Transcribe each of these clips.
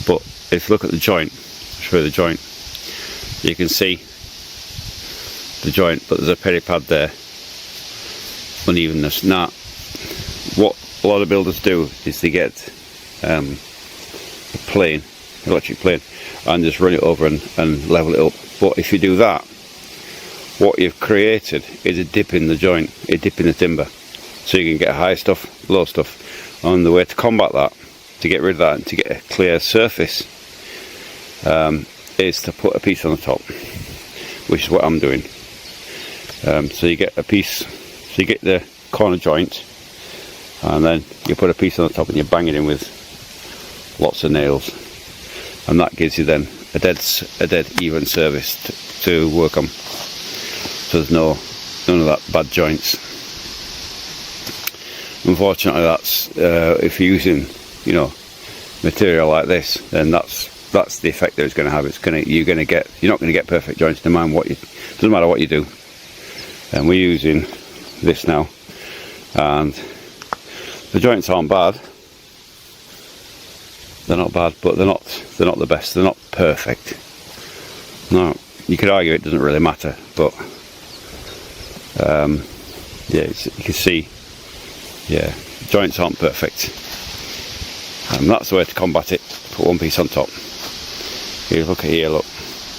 But if you look at the joint, show you the joint, you can see the joint, but there's a penny pad there, unevenness. Now what a lot of builders do is they get a plane, electric plane, and just run it over and level it up. But if you do that, what you've created is a dip in the joint, a dip in the timber, so you can get high stuff, low stuff. And the way to combat that, to get rid of that and to get a clear surface, is to put a piece on the top, which is what I'm doing. So you get a piece, so you get the corner joint, and then you put a piece on the top and you bang it in with lots of nails, and that gives you then a dead even surface to work on. So there's none of that bad joints. Unfortunately, that's if you're using, you know, material like this, then that's the effect that it's going to have. You're not going to get perfect joints, no matter what you. Doesn't matter what you do. And we're using this now, and the joints aren't bad. They're not bad, but they're not the best. They're not perfect. No, you could argue it doesn't really matter, but yeah, you can see, yeah, joints aren't perfect, and that's the way to combat it. Put one piece on top. Here, look at here, look,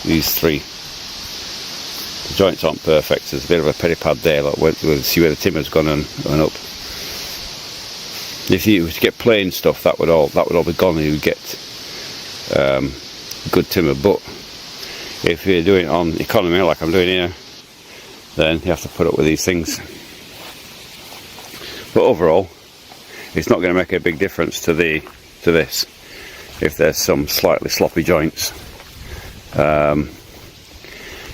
these three. The joints aren't perfect. There's a bit of a penny pad there. Look, we'll see where the timber's gone and up. If you were to get plain stuff, that would all be gone, and you would get good timber. But if you're doing it on economy, like I'm doing here, then you have to put up with these things. But overall, it's not going to make a big difference to this if there's some slightly sloppy joints.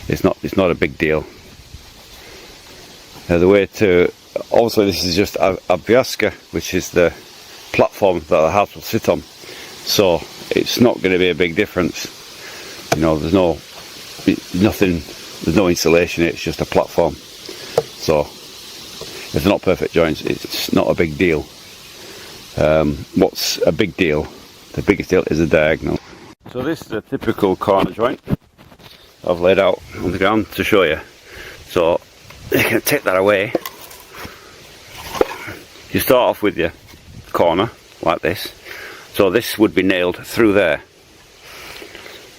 It's not a big deal. The way to, also, this is just a biaska, which is the platform that the house will sit on, so it's not going to be a big difference. You know, there's no insulation, it's just a platform. So if they're not perfect joints, it's not a big deal. What's a big deal? The biggest deal is the diagonal. So this is a typical corner joint I've laid out on the ground to show you. So you can take that away. You start off with your corner like this. So this would be nailed through there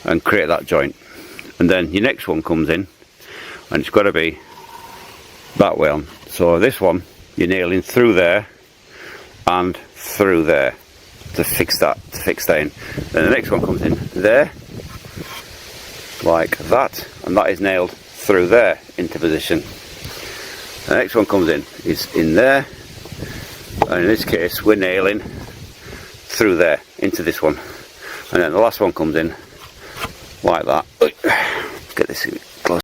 and create that joint. And then your next one comes in, and it's got to be that way on. So this one you're nailing through there and through there to fix that in. Then the next one comes in there like that, and that is nailed through there into position. The next one comes in is in there, and in this case we're nailing through there into this one, and then the last one comes in like that. Get this